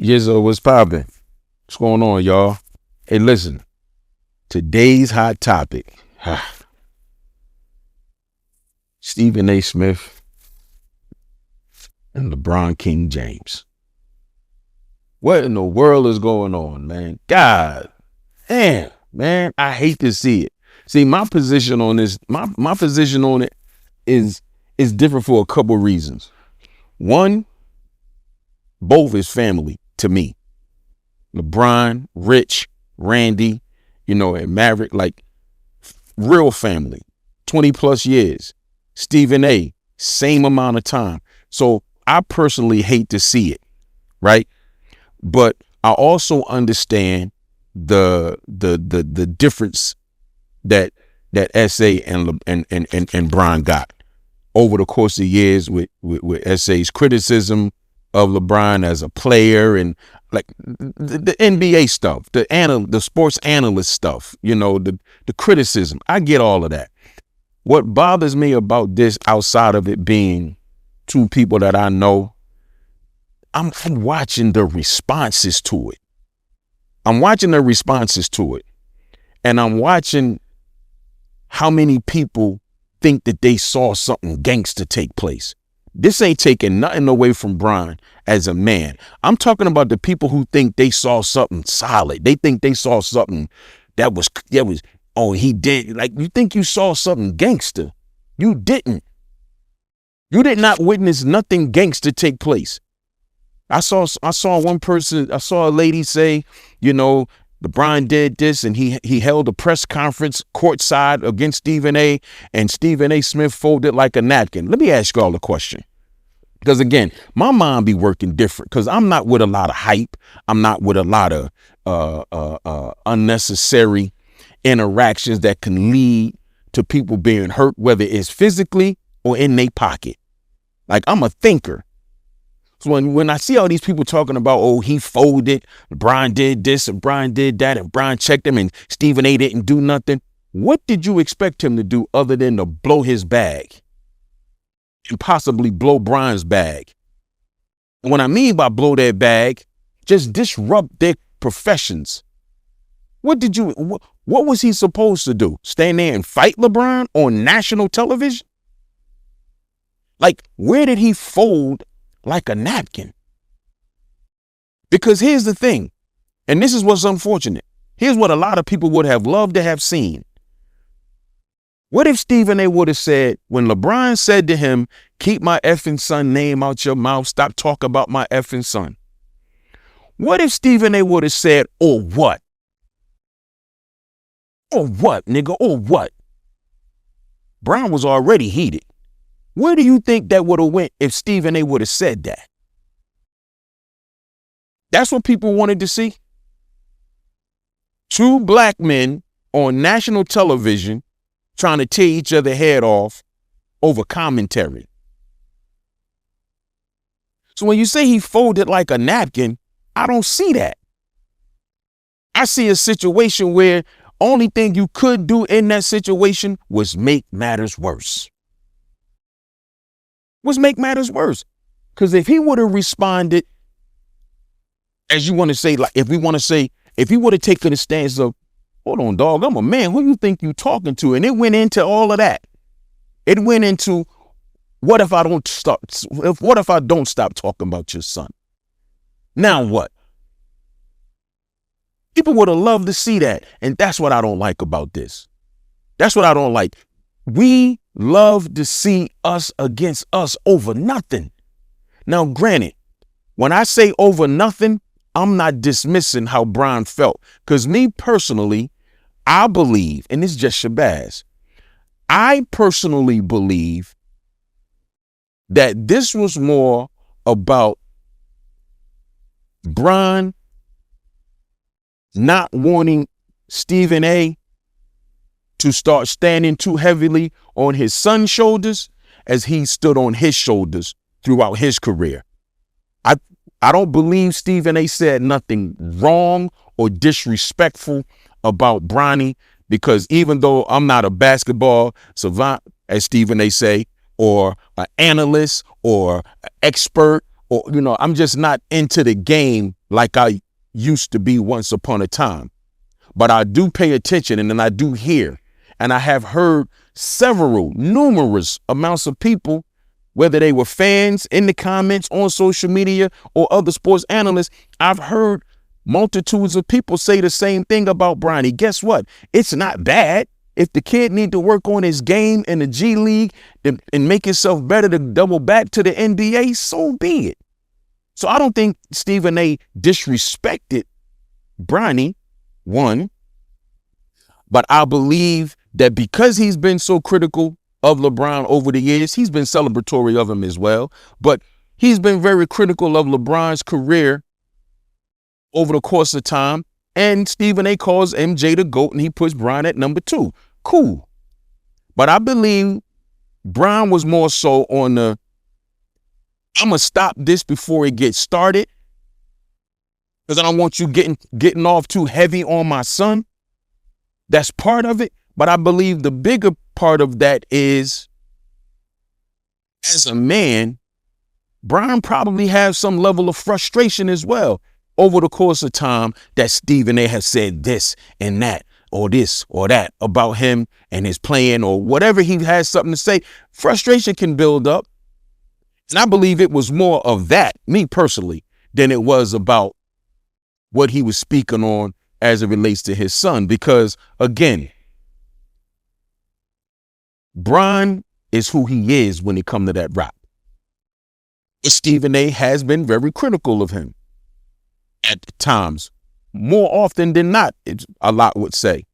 Yizzo, what's poppin'? What's going on, y'all? Hey, listen. Today's hot topic. Stephen A. Smith and LeBron King James. What in the world is going on, man? God damn, man, I hate to see it. See, my position on this, my position on it is different for a couple reasons. One, both is family to me. LeBron, Rich, Randy, and Maverick, like real family, 20 plus years. Stephen A., same amount of time. So I personally hate to see it, right? But I also understand the difference that SA and Bron got over the course of years with SA's criticism of LeBron as a player and like the NBA stuff, the sports analyst stuff, the criticism. I get all of that. What bothers me about this, outside of it being two people that I know, I'm watching the responses to it. And I'm watching how many people think that they saw something gangster take place. This ain't taking nothing away from Bron as a man. I'm talking about the people who think they saw something solid. They think they saw something that was, oh, he did. Like, you think you saw something gangster. You didn't. You did not witness nothing gangster take place. I saw a lady say, LeBron did this and he held a press conference courtside against Stephen A. and Stephen A. Smith folded like a napkin. Let me ask y'all a question. Because again, my mind be working different because I'm not with a lot of hype. I'm not with a lot of unnecessary interactions that can lead to people being hurt, whether it's physically or in their pocket. Like, I'm a thinker. So when I see all these people talking about, oh, he folded, LeBron did this and Bron did that and Bron checked him and Stephen A. didn't do nothing. What did you expect him to do other than to blow his bag and possibly blow Bron's bag? What I mean by blow their bag, just disrupt their professions. What was he supposed to do? Stand there and fight LeBron on national television? Like, where did he fold like a napkin? Because here's the thing, and this is what's unfortunate. Here's what a lot of people would have loved to have seen. What if Stephen A. would have said, when LeBron said to him, keep my effing son name out your mouth, stop talking about my effing son. What if Stephen A. would have said, or what? Or what, nigga, or what? Bron was already heated. Where do you think that would have went if Stephen A. would have said that? That's what people wanted to see. Two black men on national television trying to tear each other head off over commentary. So when you say he folded like a napkin, I don't see that. I see a situation where only thing you could do in that situation was make matters worse. Because if he would have responded, as you want to say, like, if he would have taken a stance of, hold on, dog, I'm a man, who you think you talking to? And it went into all of that. It went into, what if I don't stop talking about your son? Now what? People would have loved to see that. And that's what I don't like about this. That's what I don't like. We love to see us against us over nothing. Now, granted, when I say over nothing, I'm not dismissing how Bron felt. Because me personally, I believe, and this is just Shabazz, I personally believe that this was more about Bron not wanting Stephen A. to start standing too heavily on his son's shoulders as he stood on his shoulders throughout his career. I don't believe Stephen A. said nothing wrong or disrespectful about Bronny, because even though I'm not a basketball savant, as Stephen A. say, or an analyst or an expert, or, I'm just not into the game like I used to be once upon a time. But I do pay attention, and then I do hear, and I have heard numerous amounts of people, whether they were fans in the comments on social media or other sports analysts. I've heard multitudes of people say the same thing about Bronny. Guess what? It's not bad. If the kid need to work on his game in the G League and make himself better to double back to the NBA, so be it. So I don't think Stephen A. disrespected Bronny, one, but I believe that because he's been so critical of LeBron over the years, he's been celebratory of him as well, but he's been very critical of LeBron's career over the course of time, and Stephen A. calls MJ the GOAT, and he puts Bron at number 2. Cool. But I believe Bron was more so on the, I'm going to stop this before it gets started, because I don't want you getting off too heavy on my son. That's part of it. But I believe the bigger part of that is, as a man, Bron probably has some level of frustration as well over the course of time that Stephen A. has said this and that, or this or that about him and his playing, or whatever he has something to say. Frustration can build up. And I believe it was more of that, me personally, than it was about what he was speaking on as it relates to his son. Because, again, Bron is who he is when it comes to that rap. Stephen A. has been very critical of him at times, more often than not, a lot would say.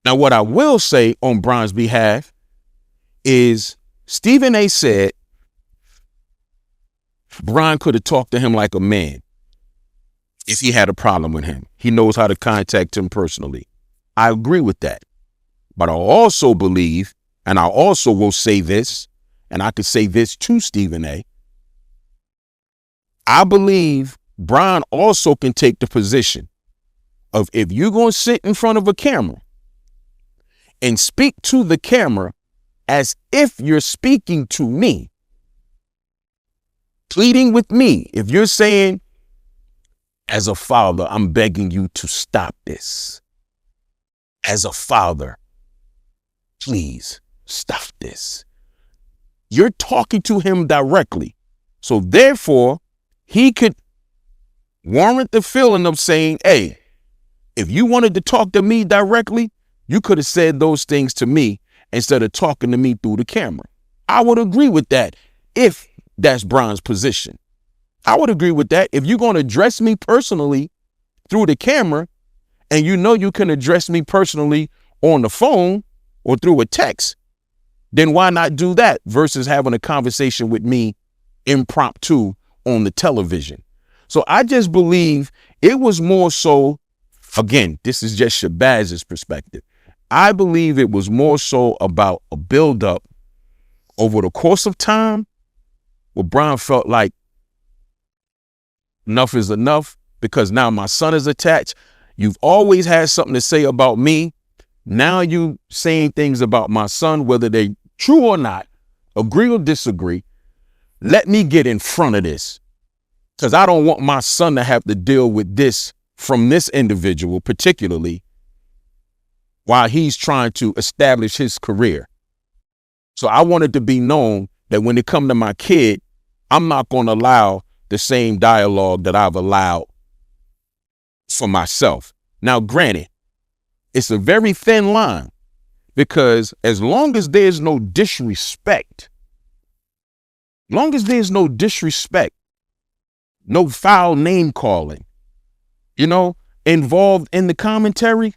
Now, what I will say on Bron's behalf is Stephen A. said Bron could have talked to him like a man if he had a problem with him. He knows how to contact him personally. I agree with that. But I also believe, and I also will say this, and I could say this to Stephen A. I believe Bron also can take the position of, if you're going to sit in front of a camera and speak to the camera as if you're speaking to me, pleading with me, if you're saying, as a father, I'm begging you to stop this. As a father, please stop this. You're talking to him directly. So therefore, he could warrant the feeling of saying, hey, if you wanted to talk to me directly, you could have said those things to me instead of talking to me through the camera. I would agree with that if that's Bron's position. I would agree with that. If you're going to address me personally through the camera, and you know you can address me personally on the phone or through a text, then why not do that versus having a conversation with me impromptu on the television? So I just believe it was more so, again, this is just Shabazz's perspective. I believe it was more so about a buildup over the course of time where Bron felt like enough is enough, because now my son is attached. You've always had something to say about me. Now you saying things about my son, whether they true or not, agree or disagree. Let me get in front of this, because I don't want my son to have to deal with this from this individual, particularly while he's trying to establish his career. So I want it to be known that when it comes to my kid, I'm not going to allow the same dialogue that I've allowed for myself. Now, granted, it's a very thin line, because as long as there's no disrespect, no foul name calling, involved in the commentary,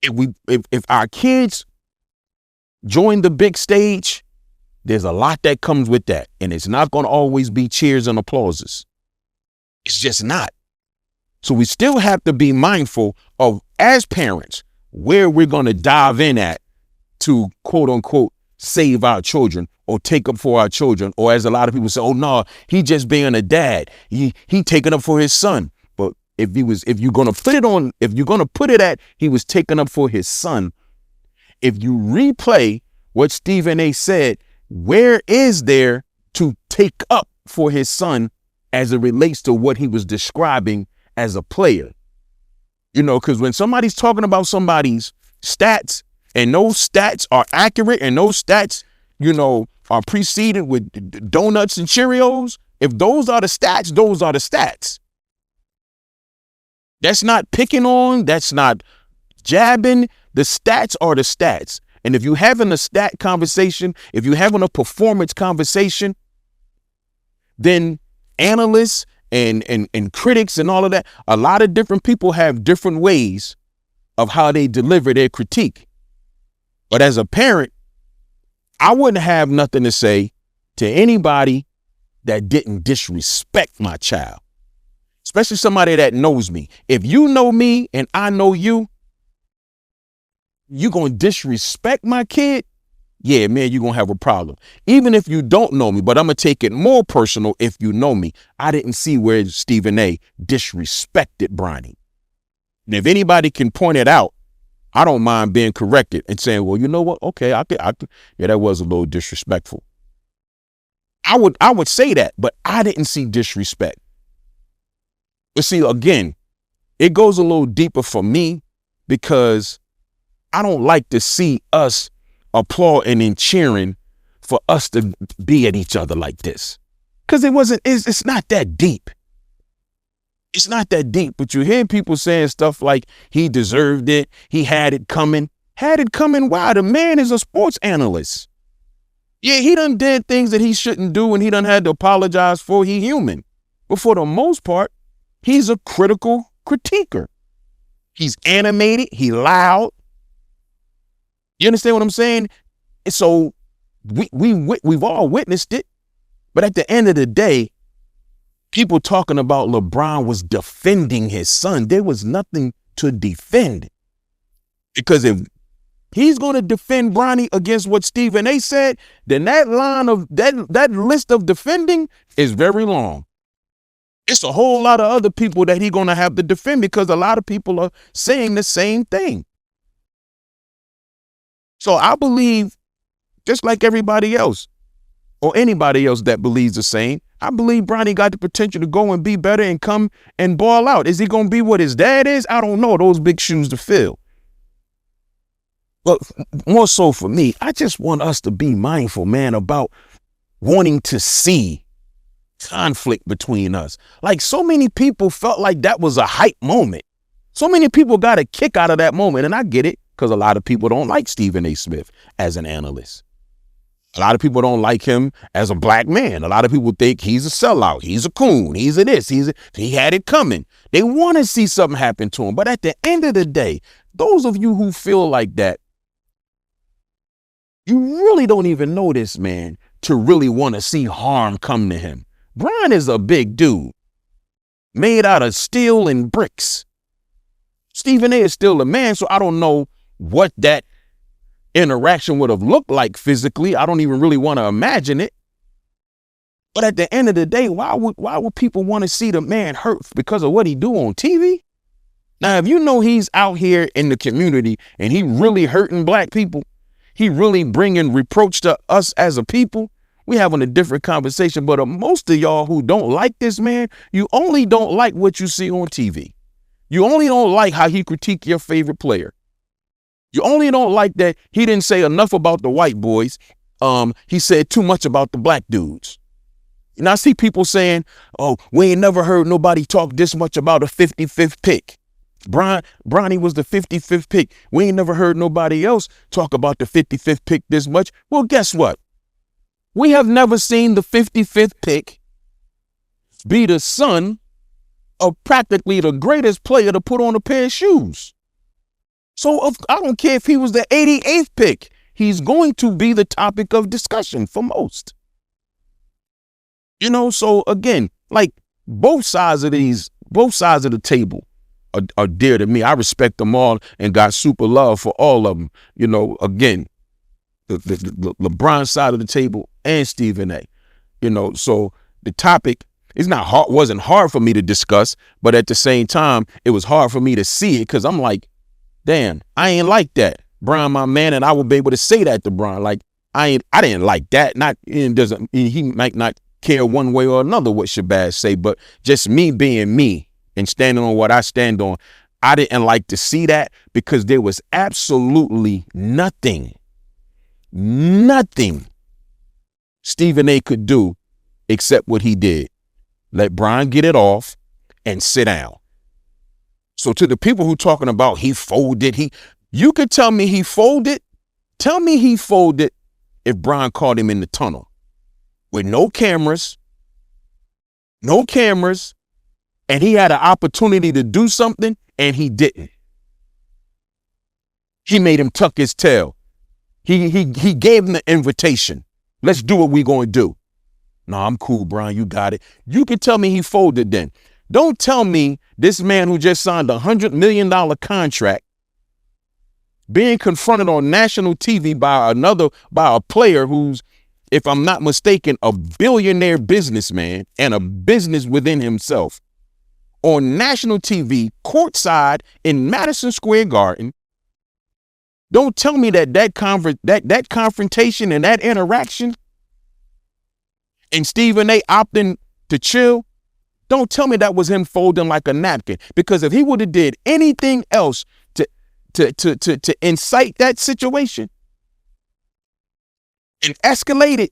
if our kids join the big stage, there's a lot that comes with that. And it's not going to always be cheers and applauses. It's just not. So we still have to be mindful of, as parents, where we're going to dive in at to, quote unquote, save our children or take up for our children. Or as a lot of people say, oh no, he just being a dad. He taking up for his son. But if you're going to put it at, he was taking up for his son. If you replay what Stephen A. said, where is there to take up for his son as it relates to what he was describing as a player. You know, because when somebody's talking about somebody's stats and those stats are accurate and those stats, you know, are preceded with donuts and Cheerios, if those are the stats, those are the stats. That's not picking on, that's not jabbing. The stats are the stats. And if you're having a stat conversation, if you're having a performance conversation, then analysts and critics and all of that, a lot of different people have different ways of how they deliver their critique. But as a parent, I wouldn't have nothing to say to anybody that didn't disrespect my child, especially somebody that knows me. If you know me and I know you, you gonna disrespect my kid? Yeah, man, you're gonna have a problem. Even if you don't know me, but I'm gonna take it more personal if you know me. I didn't see where Stephen A disrespected Bronny. And if anybody can point it out, I don't mind being corrected and saying, well, you know what? Okay, I could, yeah, that was a little disrespectful. I would say that, but I didn't see disrespect. But see, again, it goes a little deeper for me because I don't like to see us applauding and cheering for us to be at each other like this. Because it's not that deep. It's not that deep, but you hear people saying stuff like he deserved it. He had it coming. Had it coming? Why? The man is a sports analyst. Yeah, he done did things that he shouldn't do and he done had to apologize for. He human. But for the most part, he's a critical critiquer. He's animated. He loud. You understand what I'm saying? And so we've all witnessed it. But at the end of the day, people talking about LeBron was defending his son. There was nothing to defend. Because if he's going to defend Bronny against what Stephen A said, then that line of that list of defending is very long. It's a whole lot of other people that he's going to have to defend because a lot of people are saying the same thing. So I believe, just like everybody else or anybody else that believes the same, I believe Bronny got the potential to go and be better and come and ball out. Is he going to be what his dad is? I don't know. Those big shoes to fill. But more so for me, I just want us to be mindful, man, about wanting to see conflict between us. Like so many people felt like that was a hype moment. So many people got a kick out of that moment. And I get it because a lot of people don't like Stephen A. Smith as an analyst. A lot of people don't like him as a black man. A lot of people think he's a sellout. He's a coon. He's a this. He had it coming. They want to see something happen to him. But at the end of the day, those of you who feel like that, you really don't even know this man to really want to see harm come to him. Bron is a big dude made out of steel and bricks. Stephen A is still a man, so I don't know what that interaction would have looked like physically. I don't even really want to imagine it. But at the end of the day, why would people want to see the man hurt because of what he do on TV? Now, if you know he's out here in the community and he really hurting black people, he really bringing reproach to us as a people, we having a different conversation. But most of y'all who don't like this man, you only don't like what you see on TV. You only don't like how he critique your favorite player. You only don't like that he didn't say enough about the white boys. He said too much about the black dudes. And I see people saying, oh, we ain't never heard nobody talk this much about a 55th pick. Bronny was the 55th pick. We ain't never heard nobody else talk about the 55th pick this much. Well, guess what? We have never seen the 55th pick be the son of practically the greatest player to put on a pair of shoes. So I don't care if he was the 88th pick. He's going to be the topic of discussion for most. You know, so again, like both sides of the table are dear to me. I respect them all and got super love for all of them. You know, again, the LeBron side of the table and Stephen A. You know, so the topic wasn't hard for me to discuss, but at the same time, it was hard for me to see it because I'm like, damn, I ain't like that. Bron, my man, and I will be able to say that to Bron. Like, I didn't like that. He might not care one way or another what Shabazz say, but just me being me and standing on what I stand on, I didn't like to see that because there was absolutely nothing Stephen A could do except what he did. Let Brian get it off and sit down. So to the people who talking about he folded, you could tell me he folded. Tell me he folded if Brian caught him in the tunnel with no cameras, and he had an opportunity to do something and he didn't. He made him tuck his tail. He gave him the invitation. Let's do what we going to do. No, I'm cool, Brian. You got it. You can tell me he folded then. Don't tell me this man who just signed $100 million contract being confronted on national TV by a player who's, if I'm not mistaken, a billionaire businessman and a business within himself on national TV, courtside in Madison Square Garden. Don't tell me that confrontation and that interaction and Stephen A opting to chill, don't tell me that was him folding like a napkin. Because if he would have did anything else to incite that situation and escalate it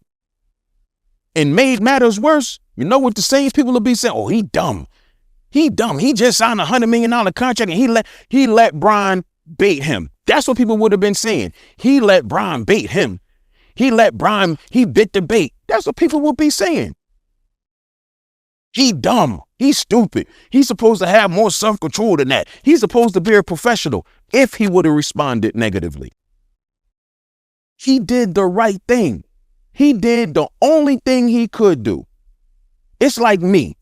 and made matters worse, you know what the same people will be saying? Oh, he dumb. He just signed $100 million contract and he let Brian bait him. That's what people would have been saying. He let Brian bait him. He bit the bait. That's what people would be saying. He dumb. He's stupid. He's supposed to have more self-control than that. He's supposed to be a professional if he would have responded negatively. He did the right thing. He did the only thing he could do. It's like me.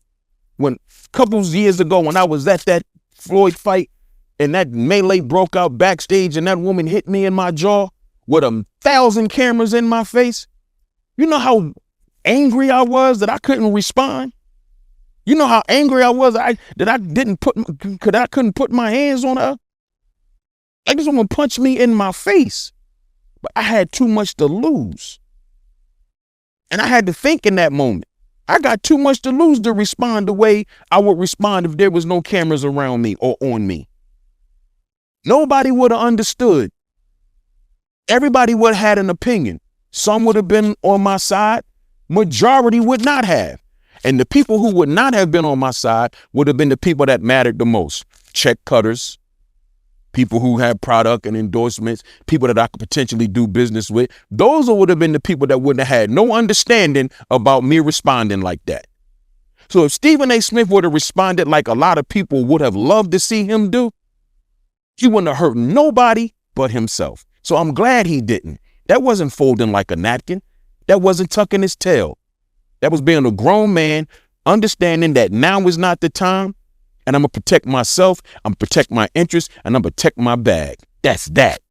When a couple years ago when I was at that Floyd fight and that melee broke out backstage and that woman hit me in my jaw with 1,000 cameras in my face. You know how angry I was that I couldn't respond? You know how angry I was that I couldn't put my hands on her? Like this woman punched me in my face. But I had too much to lose. And I had to think in that moment. I got too much to lose to respond the way I would respond if there was no cameras around me or on me. Nobody would have understood. Everybody would have had an opinion. Some would have been on my side. Majority would not have. And the people who would not have been on my side would have been the people that mattered the most. Check cutters, people who had product and endorsements, people that I could potentially do business with. Those would have been the people that wouldn't have had no understanding about me responding like that. So if Stephen A. Smith would have responded like a lot of people would have loved to see him do, he wouldn't have hurt nobody but himself. So I'm glad he didn't. That wasn't folding like a napkin. That wasn't tucking his tail. That was being a grown man, understanding that now is not the time, and I'm going to protect myself, I'm going to protect my interests, and I'm going to protect my bag. That's that.